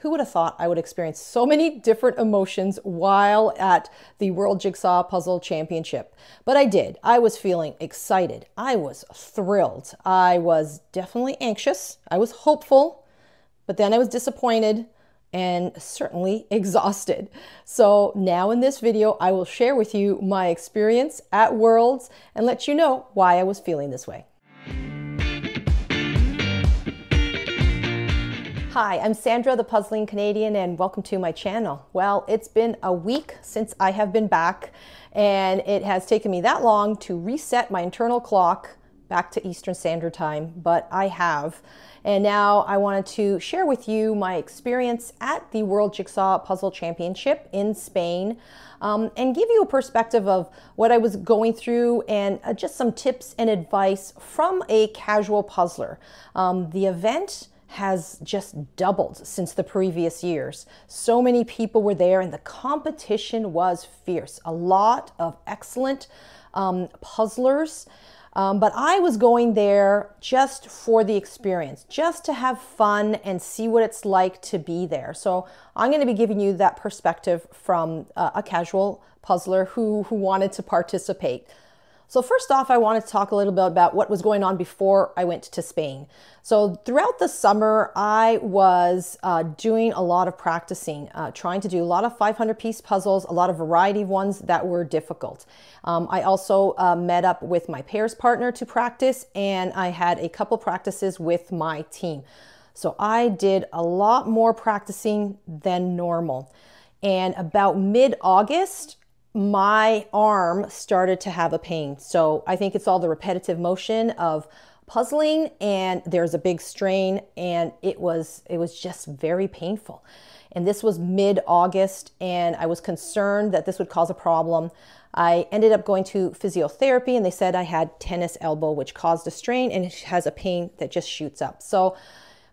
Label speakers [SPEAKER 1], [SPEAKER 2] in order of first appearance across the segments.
[SPEAKER 1] Who would have thought I would experience so many different emotions while at the World Jigsaw Puzzle Championship? But I did. I was feeling excited. I was thrilled. I was definitely anxious. I was hopeful, but then I was disappointed and certainly exhausted. So now in this video, I will share with you my experience at Worlds and let you know why I was feeling this way. Hi, I'm Sandra, the Puzzling Canadian, and welcome to my channel. Well, it's been a week since I have been back, and it has taken me that long to reset my internal clock back to Eastern Standard Time, but I have. And now I wanted to share with you my experience at the World Jigsaw Puzzle Championship in Spain, and give you a perspective of what I was going through and just some tips and advice from a casual puzzler. The event has just doubled since the previous years. So many people were there and the competition was fierce. A lot of excellent puzzlers. But I was going there just for the experience, just to have fun and see what it's like to be there. So I'm going to be giving you that perspective from a casual puzzler who wanted to participate. So first off, I wanted to talk a little bit about what was going on before I went to Spain. So throughout the summer, I was doing a lot of practicing, trying to do a lot of 500-piece puzzles, a lot of variety of ones that were difficult. I also met up with my pairs partner to practice, and I had a couple practices with my team. So I did a lot more practicing than normal. And about mid-August, my arm started to have a pain. So I think it's all the repetitive motion of puzzling, and there's a big strain, and it was just very painful. And this was mid-August, and I was concerned that this would cause a problem. I ended up going to physiotherapy, and they said I had tennis elbow, which caused a strain, and it has a pain that just shoots up. So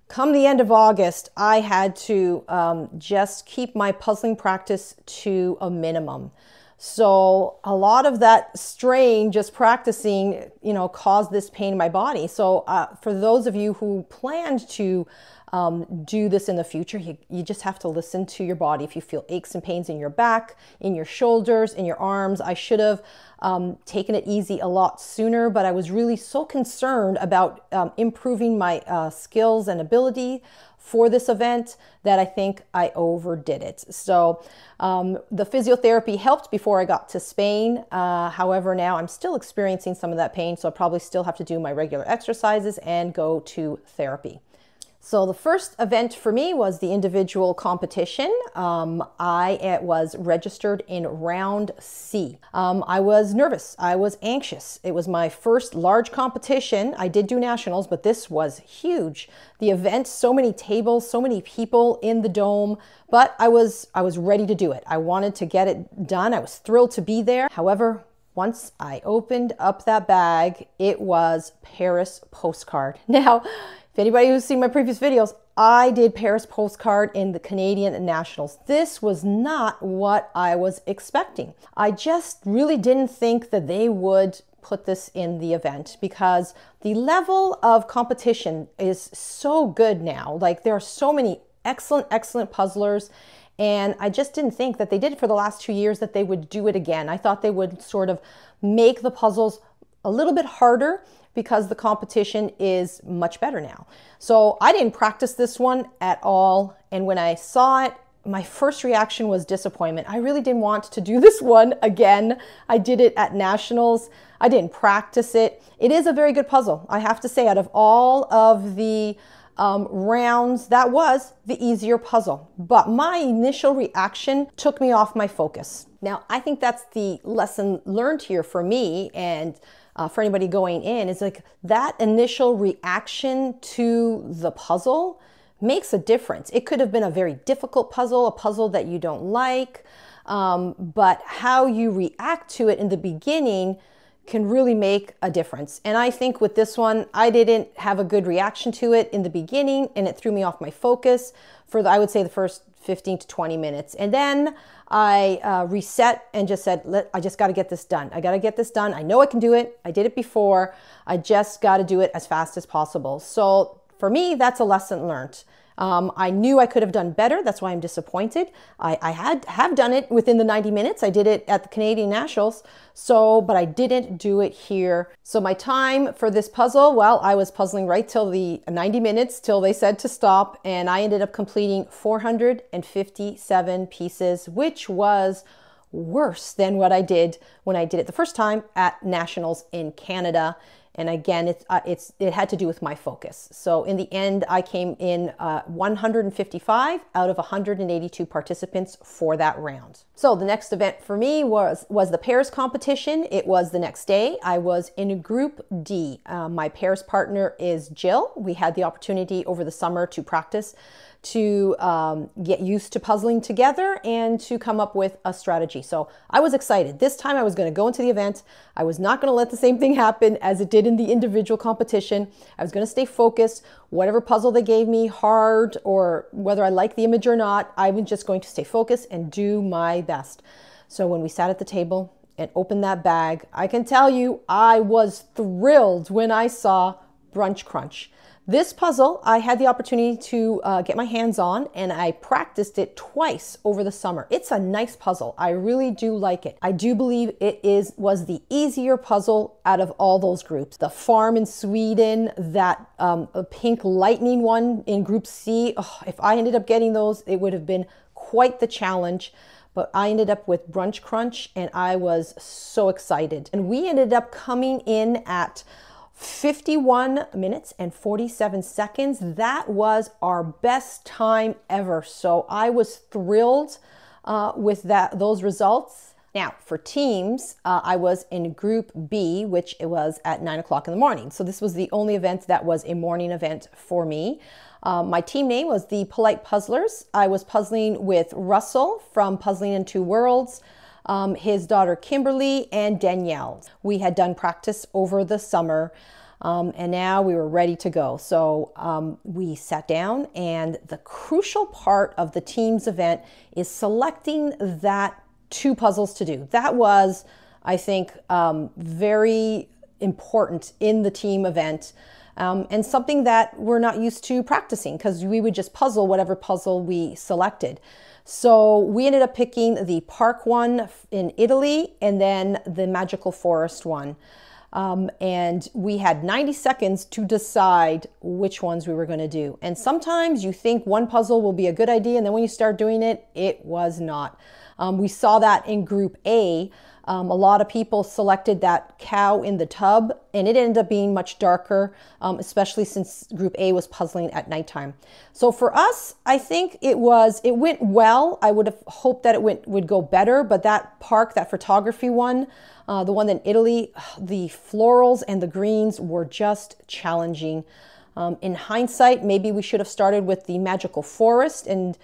[SPEAKER 1] come the end of August, I had to just keep my puzzling practice to a minimum. So a lot of that strain just practicing, caused this pain in my body. So for those of you who planned to do this in the future, you just have to listen to your body. If you feel aches and pains in your back, in your shoulders, in your arms, I should have taken it easy a lot sooner, but I was really so concerned about improving my skills and ability for this event that I think I overdid it. So the physiotherapy helped before I got to Spain. However, now I'm still experiencing some of that pain, so I probably still have to do my regular exercises and go to therapy. So the first event for me was the individual competition. I was registered in round C. I was nervous. I was anxious. It was my first large competition. I did do nationals, but this was huge. The event, so many tables, so many people in the dome, but I was ready to do it. I wanted to get it done. I was thrilled to be there. However, once I opened up that bag, it was Paris postcard. Now, if anybody who's seen my previous videos, I did Paris postcard in the Canadian Nationals. This was not what I was expecting. I just really didn't think that they would put this in the event because the level of competition is so good now. Like, there are so many excellent puzzlers, and I just didn't think that they did it for the last 2 years that they would do it again. I thought they would sort of make the puzzles a little bit harder because the competition is much better now. So I didn't practice this one at all. And when I saw it, my first reaction was disappointment. I really didn't want to do this one again. I did it at nationals. I didn't practice it. It is a very good puzzle. I have to say, out of all of the rounds, that was the easier puzzle. But my initial reaction took me off my focus. Now, I think that's the lesson learned here for me, and for anybody going in, is like that initial reaction to the puzzle makes a difference. It could have been a very difficult puzzle, a puzzle that you don't like, but how you react to it in the beginning can really make a difference. And I think with this one, I didn't have a good reaction to it in the beginning, and it threw me off my focus for I would say the first 15 to 20 minutes. And then I reset and just said, I just got to get this done. I got to get this done. I know I can do it. I did it before. I just got to do it as fast as possible. So for me, that's a lesson learned. I knew I could have done better. That's why I'm disappointed. I have done it within the 90 minutes. I did it at the Canadian Nationals, but I didn't do it here. So my time for this puzzle, well, I was puzzling right till the 90 minutes, till they said to stop, and I ended up completing 457 pieces, which was worse than what I did when I did it the first time at Nationals in Canada. And again, it had to do with my focus. So in the end, I came in 155 out of 182 participants for that round. So the next event for me was the pairs competition. It was the next day. I was in Group D. My pairs partner is Jill. We had the opportunity over the summer to practice, to get used to puzzling together and to come up with a strategy. So I was excited. This time I was going to go into the event. I was not going to let the same thing happen as it did in the individual competition. I was going to stay focused. Whatever puzzle they gave me, hard or whether I like the image or not, I was just going to stay focused and do my best. So when we sat at the table and opened that bag, I can tell you I was thrilled when I saw Brunch Crunch. This puzzle, I had the opportunity to get my hands on, and I practiced it twice over the summer. It's a nice puzzle. I really do like it. I do believe it was the easier puzzle out of all those groups. The farm in Sweden, that pink lightning one in Group C, oh, if I ended up getting those, it would have been quite the challenge. But I ended up with Brunch Crunch, and I was so excited. And we ended up coming in at 51 minutes and 47 seconds. That was our best time ever. So I was thrilled with those results. Now for teams, I was in Group B, which it was at 9 o'clock in the morning. So this was the only event that was a morning event for me. My team name was the Polite Puzzlers. I was puzzling with Russell from Puzzling in Two Worlds, his daughter Kimberly, and Danielle. We had done practice over the summer, and now we were ready to go. So we sat down, and the crucial part of the team's event is selecting that two puzzles to do. That was, I think, very important in the team event. And something that we're not used to practicing, because we would just puzzle whatever puzzle we selected. So we ended up picking the park one in Italy and then the magical forest one. And we had 90 seconds to decide which ones we were going to do. And sometimes you think one puzzle will be a good idea, and then when you start doing it, it was not. We saw that in Group A. A lot of people selected that cow in the tub, and it ended up being much darker, especially since Group A was puzzling at nighttime. So for us, I think it went well. I would have hoped that it would go better, but that photography one, the one in Italy, the florals and the greens were just challenging. In hindsight, maybe we should have started with the magical forest and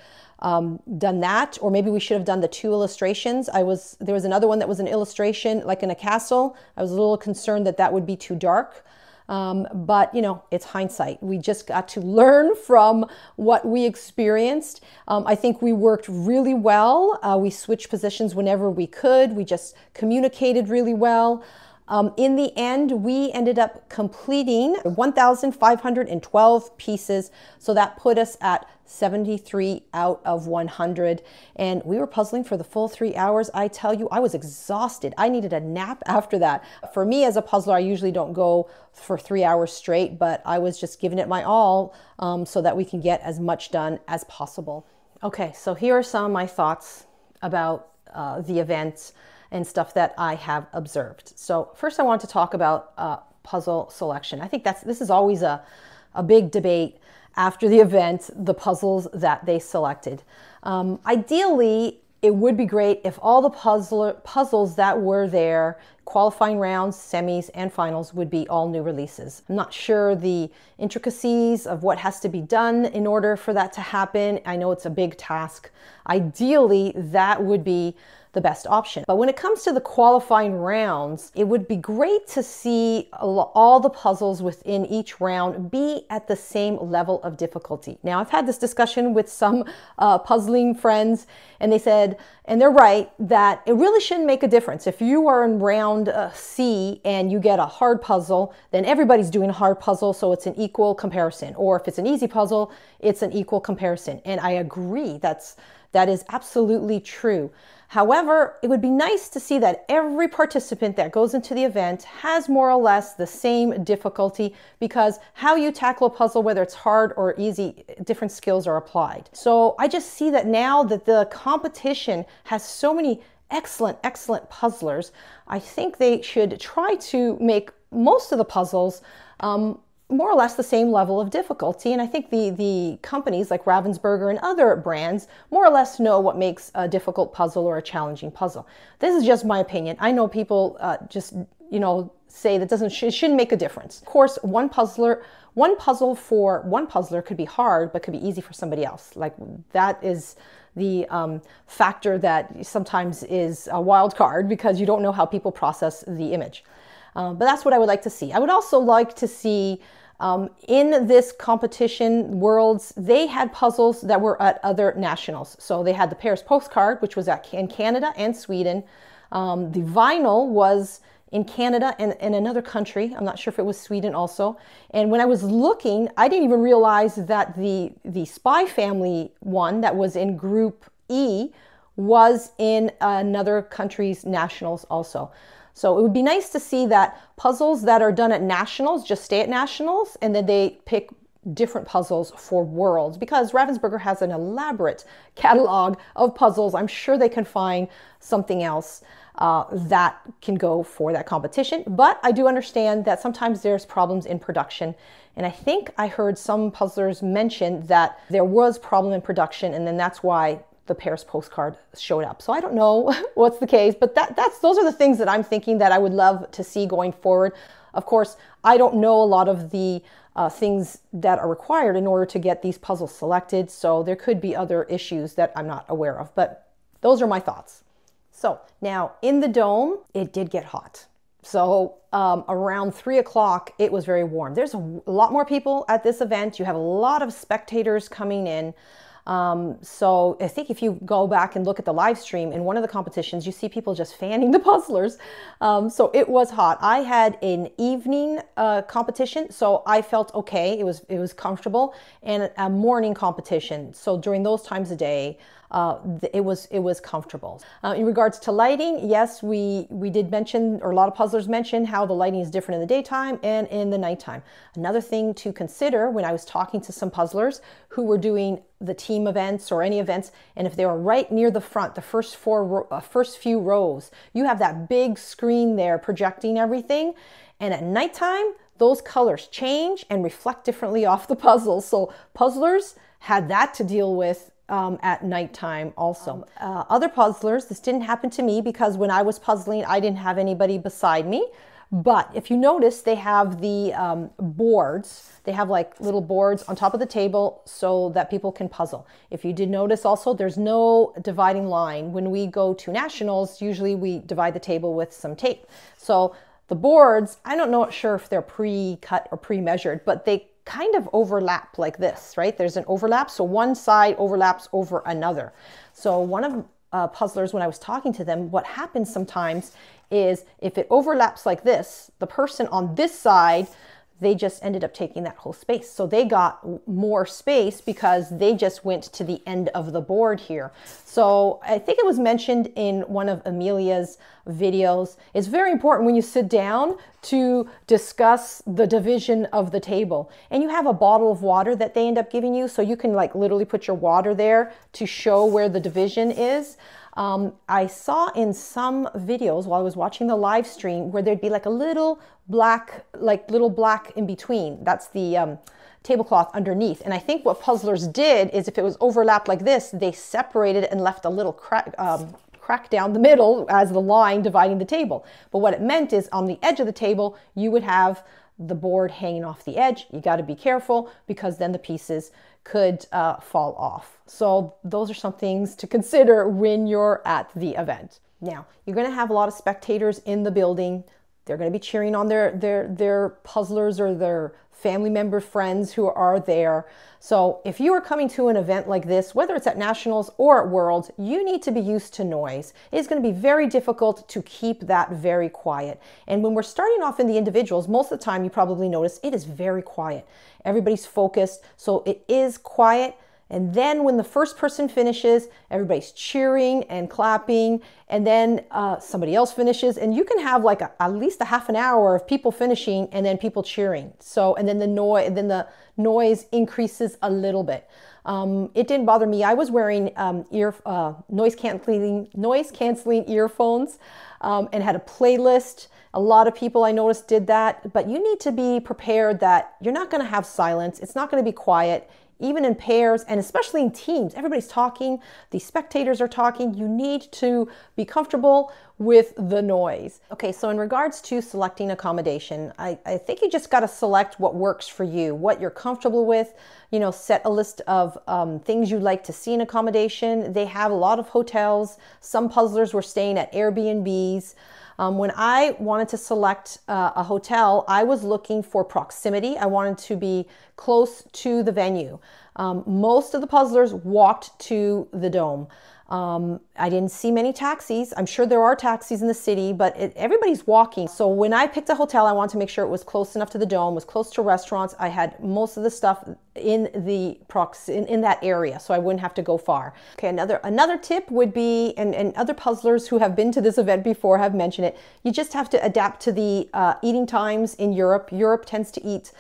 [SPEAKER 1] done that, or maybe we should have done the two illustrations. There was another one that was an illustration like in a castle. I was a little concerned that would be too dark, but you know, it's hindsight. We just got to learn from what we experienced. I think we worked really well. We switched positions whenever we could. We just communicated really well. In the end, we ended up completing 1,512 pieces. So that put us at 73 out of 100. And we were puzzling for the full 3 hours. I tell you, I was exhausted. I needed a nap after that. For me as a puzzler, I usually don't go for 3 hours straight, but I was just giving it my all so that we can get as much done as possible. Okay, so here are some of my thoughts about the event and stuff that I have observed. So first I want to talk about puzzle selection. I think this is always a big debate after the event, the puzzles that they selected. Ideally, it would be great if all the puzzles that were there, qualifying rounds, semis, and finals, would be all new releases. I'm not sure the intricacies of what has to be done in order for that to happen. I know it's a big task. Ideally, that would be the best option. But when it comes to the qualifying rounds, it would be great to see all the puzzles within each round be at the same level of difficulty. Now, I've had this discussion with some puzzling friends, and they said, and they're right, that it really shouldn't make a difference. If you are in round round C and you get a hard puzzle, then everybody's doing a hard puzzle, so it's an equal comparison. Or if it's an easy puzzle, it's an equal comparison. And I agree, that is absolutely true. However, it would be nice to see that every participant that goes into the event has more or less the same difficulty, because how you tackle a puzzle, whether it's hard or easy, different skills are applied. So I just see that now that the competition has so many excellent puzzlers, I think they should try to make most of the puzzles more or less the same level of difficulty. And I think the companies like Ravensburger and other brands more or less know what makes a difficult puzzle or a challenging puzzle. This is just my opinion. I know people just, say that it shouldn't make a difference. Of course, one puzzle for one puzzler could be hard, but could be easy for somebody else. Like, that is the factor that sometimes is a wild card, because you don't know how people process the image. But that's what I would like to see. I would also like to see in this competition, Worlds, they had puzzles that were at other nationals. So they had the Paris postcard, which was in Canada and Sweden. The vinyl was in Canada and in another country. I'm not sure if it was Sweden also. And when I was looking, I didn't even realize that the Spy Family one that was in Group E was in another country's nationals also. So it would be nice to see that puzzles that are done at nationals just stay at nationals, and then they pick different puzzles for Worlds, because Ravensburger has an elaborate catalog of puzzles. I'm sure they can find something else that can go for that competition. But I do understand that sometimes there's problems in production. And I think I heard some puzzlers mention that there was problem in production, and then that's why the Paris postcard showed up. So I don't know what's the case, but those are the things that I'm thinking that I would love to see going forward. Of course, I don't know a lot of the things that are required in order to get these puzzles selected, so there could be other issues that I'm not aware of, but those are my thoughts. So now in the dome, it did get hot. So around 3 o'clock, it was very warm. There's a lot more people at this event. You have a lot of spectators coming in. So I think if you go back and look at the live stream in one of the competitions, you see people just fanning the puzzlers. So it was hot. I had an evening competition, so I felt okay. It was comfortable, and a morning competition. So during those times of day, it was comfortable. In regards to lighting, yes, we did mention, or a lot of puzzlers mentioned, how the lighting is different in the daytime and in the nighttime. Another thing to consider when I was talking to some puzzlers who were doing the team events or any events, and if they were right near the front, the first few rows, you have that big screen there projecting everything, and at nighttime, those colors change and reflect differently off the puzzle. So puzzlers had that to deal with at nighttime also. Other puzzlers, this didn't happen to me because when I was puzzling, I didn't have anybody beside me. But if you notice, they have the boards. They have like little boards on top of the table so that people can puzzle. If you did notice also, there's no dividing line. When we go to nationals, usually we divide the table with some tape. So the boards, I'm not sure if they're pre-cut or pre-measured, but they kind of overlap like this, right? There's an overlap, so one side overlaps over another. So one of puzzlers, when I was talking to them, what happens sometimes is if it overlaps like this, the person on this side, they just ended up taking that whole space. So they got more space because they just went to the end of the board here. So I think it was mentioned in one of Amelia's videos. It's very important when you sit down to discuss the division of the table. And you have a bottle of water that they end up giving you, so you can like literally put your water there to show where the division is. I saw in some videos while I was watching the live stream where there'd be like a little black in between. That's the tablecloth underneath. And I think what puzzlers did is if it was overlapped like this, they separated and left a little crack down the middle as the line dividing the table. But what it meant is on the edge of the table, you would have the board hanging off the edge. You got to be careful because then the pieces could fall off. So those are some things to consider when you're at the event. Now, you're going to have a lot of spectators in the building. They're going to be cheering on their puzzlers or their family member friends who are there. So if you are coming to an event like this, whether it's at Nationals or at Worlds, you need to be used to noise. It's going to be very difficult to keep that very quiet. And when we're starting off in the individuals, most of the time you probably notice it is very quiet. Everybody's focused, so it is quiet. And then when the first person finishes, everybody's cheering and clapping, and then somebody else finishes, and you can have like at least a half an hour of people finishing and then people cheering. So, and then the noise increases a little bit. It didn't bother me. I was wearing noise canceling earphones and had a playlist. A lot of people I noticed did that, but you need to be prepared that you're not going to have silence. It's not going to be quiet. Even in pairs and especially in teams, everybody's talking, the spectators are talking. You need to be comfortable with the noise. Okay, so in regards to selecting accommodation, I think you just got to select what works for you, what you're comfortable with. You know, set a list of things you'd like to see in accommodation. They have a lot of hotels. Some puzzlers were staying at Airbnbs. When I wanted to select a hotel, I was looking for proximity. I wanted to be close to the venue. Most of the puzzlers walked to the dome. I didn't see many taxis. I'm sure there are taxis in the city, but everybody's walking. So when I picked a hotel, I wanted to make sure it was close enough to the dome, was close to restaurants. I had most of the stuff in that area, so I wouldn't have to go far. Okay, another tip would be, and other puzzlers who have been to this event before have mentioned it, you just have to adapt to the eating times in Europe. Europe tends to eat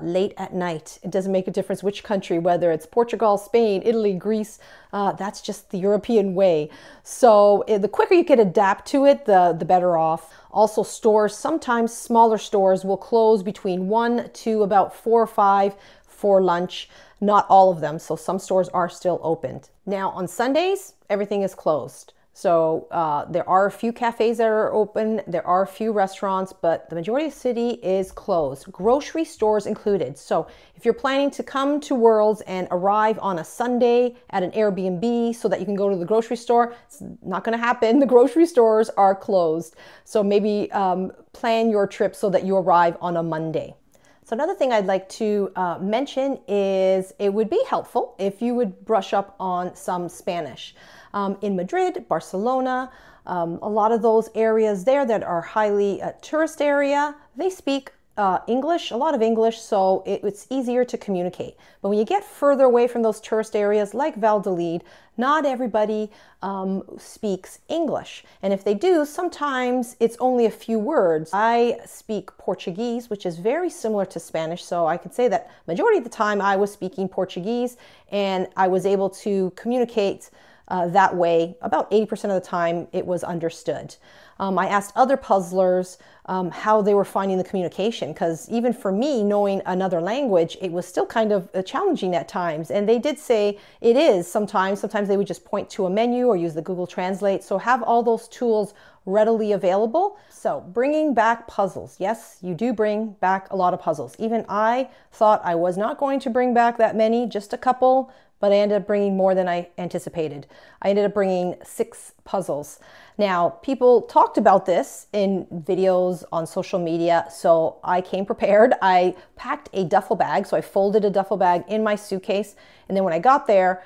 [SPEAKER 1] late at night. It doesn't make a difference which country, whether it's Portugal, Spain, Italy, Greece, that's just the European way. So the quicker you can adapt to it, the better off. Also stores, sometimes smaller stores will close between 1 to about 4 or 5 for lunch. Not all of them, so some stores are still opened. Now on Sundays, everything is closed. So there are a few cafes that are open, there are a few restaurants, but the majority of the city is closed, grocery stores included. So if you're planning to come to Worlds and arrive on a Sunday at an Airbnb so that you can go to the grocery store, it's not going to happen. The grocery stores are closed. So maybe plan your trip so that you arrive on a Monday. So another thing I'd like to mention is it would be helpful if you would brush up on some Spanish. In Madrid, Barcelona, a lot of those areas there that are highly tourist area, they speak English, a lot of English, so it's easier to communicate. But when you get further away from those tourist areas like Valladolid, not everybody speaks English. And if they do, sometimes it's only a few words. I speak Portuguese, which is very similar to Spanish, so I could say that majority of the time I was speaking Portuguese and I was able to communicate that way. About 80% of the time it was understood. I asked other puzzlers how they were finding the communication, because even for me, knowing another language, it was still kind of challenging at times. And they did say it is sometimes. Sometimes they would just point to a menu or use the Google Translate. So have all those tools readily available. So bringing back puzzles. Yes, you do bring back a lot of puzzles. Even I thought I was not going to bring back that many, just a couple, but I ended up bringing more than I anticipated. I ended up bringing 6 puzzles. Now, people talked about this in videos on social media, so I came prepared. I packed a duffel bag, so I folded a duffel bag in my suitcase, and then when I got there,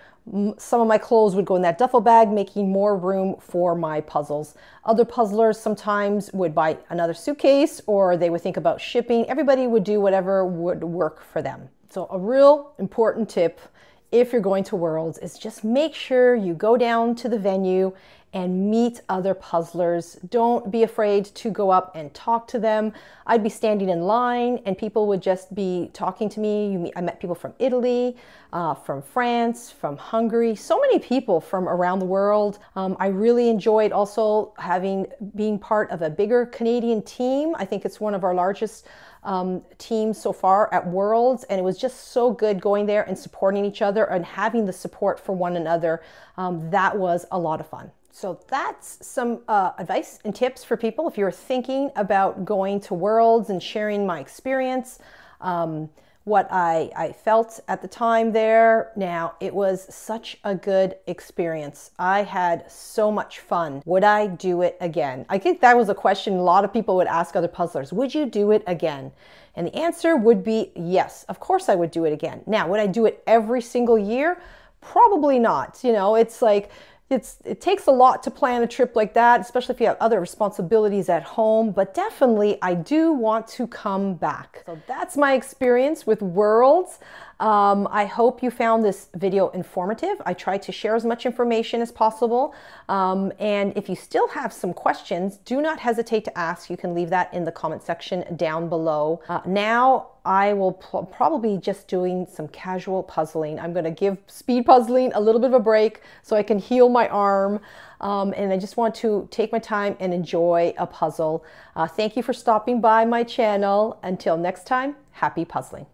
[SPEAKER 1] some of my clothes would go in that duffel bag, making more room for my puzzles. Other puzzlers sometimes would buy another suitcase, or they would think about shipping. Everybody would do whatever would work for them. So a real important tip if you're going to Worlds is just make sure you go down to the venue and meet other puzzlers. Don't be afraid to go up and talk to them. I'd be standing in line and people would just be talking to me. I met people from Italy, from France, from Hungary, so many people from around the world. I really enjoyed also being part of a bigger Canadian team. I think it's one of our largest teams so far at Worlds, and it was just so good going there and supporting each other and having the support for one another. That was a lot of fun. So that's some advice and tips for people if you're thinking about going to Worlds and sharing my experience. what I felt at the time there. Now, it was such a good experience. I had so much fun. Would I do it again? I think that was a question a lot of people would ask other puzzlers. Would you do it again? And the answer would be yes. Of course I would do it again. Now, would I do it every single year? Probably not. You know, it's like, it takes a lot to plan a trip like that, especially if you have other responsibilities at home, but definitely I do want to come back. So that's my experience with Worlds. I hope you found this video informative. I tried to share as much information as possible. And if you still have some questions, do not hesitate to ask. You can leave that in the comment section down below. Now, I will probably just doing some casual puzzling. I'm going to give speed puzzling a little bit of a break so I can heal my arm. And I just want to take my time and enjoy a puzzle. Thank you for stopping by my channel. Until next time, happy puzzling.